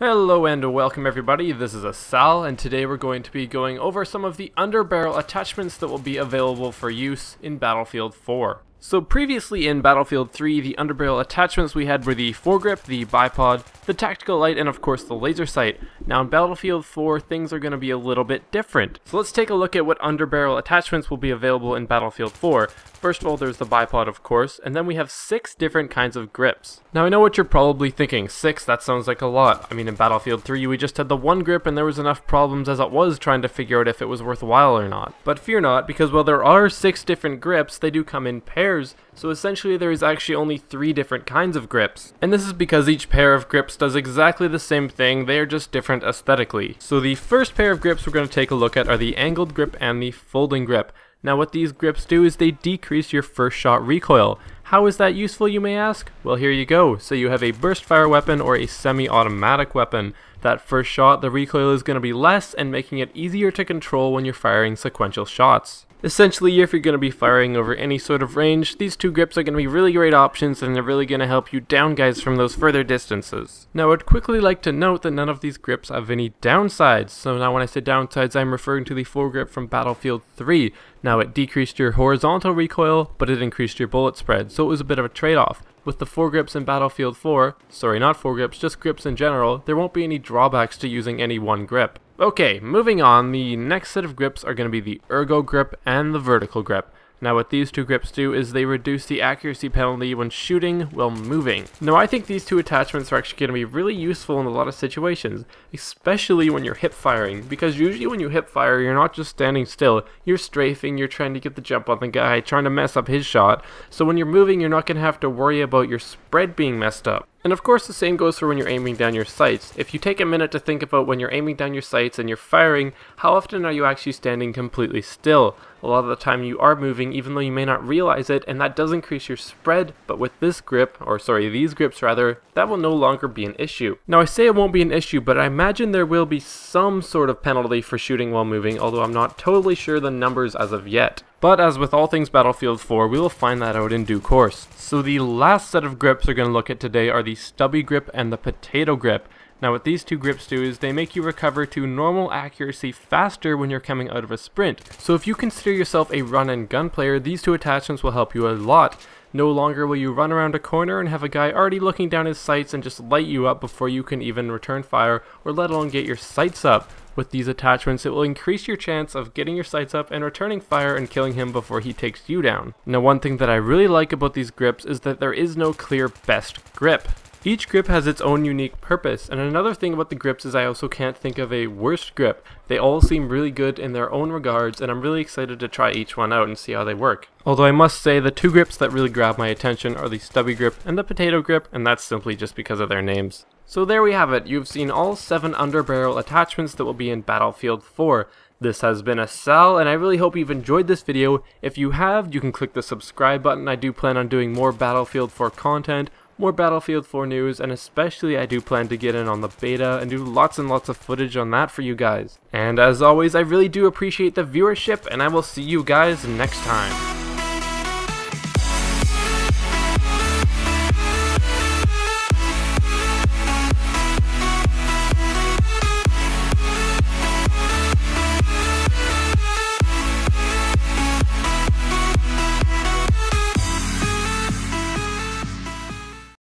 Hello and welcome everybody, this is Sal, and today we're going to be going over some of the underbarrel attachments that will be available for use in Battlefield 4. So previously in Battlefield 3, the underbarrel attachments we had were the foregrip, the bipod, the tactical light, and of course the laser sight. Now in Battlefield 4, things are going to be a little bit different. So let's take a look at what underbarrel attachments will be available in Battlefield 4. First of all, there's the bipod, of course, and then we have 6 different kinds of grips. Now I know what you're probably thinking, 6, that sounds like a lot. I mean, in Battlefield 3 we just had the one grip and there was enough problems as it was trying to figure out if it was worthwhile or not. But fear not, because while there are 6 different grips, they do come in pairs, so essentially there is actually only 3 different kinds of grips. And this is because each pair of grips does exactly the same thing, they are just different aesthetically. So the first pair of grips we're going to take a look at are the angled grip and the folding grip. Now what these grips do is they decrease your first shot recoil. How is that useful, you may ask? Well, here you go. So you have a burst fire weapon or a semi-automatic weapon. That first shot, the recoil is going to be less and making it easier to control when you're firing sequential shots. Essentially, if you're going to be firing over any sort of range, these 2 grips are going to be really great options and they're really going to help you down guys from those further distances. Now, I'd quickly like to note that none of these grips have any downsides. So now when I say downsides, I'm referring to the foregrip from Battlefield 3. Now, it decreased your horizontal recoil, but it increased your bullet spread, so it was a bit of a trade-off. With the foregrips in Battlefield 4, sorry, not foregrips, just grips in general, there won't be any drawbacks to using any one grip. Okay, moving on, the next set of grips are going to be the Ergo grip and the vertical grip. Now what these 2 grips do is they reduce the accuracy penalty when shooting while moving. Now I think these 2 attachments are actually going to be really useful in a lot of situations, especially when you're hip firing, because usually when you hip fire you're not just standing still, you're strafing, you're trying to get the jump on the guy, trying to mess up his shot, so when you're moving you're not going to have to worry about your spread being messed up. And of course the same goes for when you're aiming down your sights. If you take a minute to think about when you're aiming down your sights and you're firing, how often are you actually standing completely still? A lot of the time you are moving even though you may not realize it, and that does increase your spread, but with this grip, or sorry, these grips rather, that will no longer be an issue. Now I say it won't be an issue, but I imagine there will be some sort of penalty for shooting while moving, although I'm not totally sure the numbers as of yet. But as with all things Battlefield 4, we will find that out in due course. So the last set of grips we're going to look at today are the stubby grip and the potato grip. Now what these 2 grips do is they make you recover to normal accuracy faster when you're coming out of a sprint. So if you consider yourself a run and gun player, these 2 attachments will help you a lot. No longer will you run around a corner and have a guy already looking down his sights and just light you up before you can even return fire, or let alone get your sights up. With these attachments, it will increase your chance of getting your sights up and returning fire and killing him before he takes you down. Now one thing that I really like about these grips is that there is no clear best grip. Each grip has its own unique purpose, and another thing about the grips is I also can't think of a worst grip. They all seem really good in their own regards, and I'm really excited to try each one out and see how they work. Although I must say the 2 grips that really grab my attention are the stubby grip and the potato grip, and that's simply just because of their names. So there we have it, you've seen all 7 underbarrel attachments that will be in Battlefield 4. This has been Sal, and I really hope you've enjoyed this video. If you have, you can click the subscribe button. I do plan on doing more Battlefield 4 content, more Battlefield 4 news, and especially I do plan to get in on the beta and do lots and lots of footage on that for you guys. And as always, I really do appreciate the viewership, and I will see you guys next time.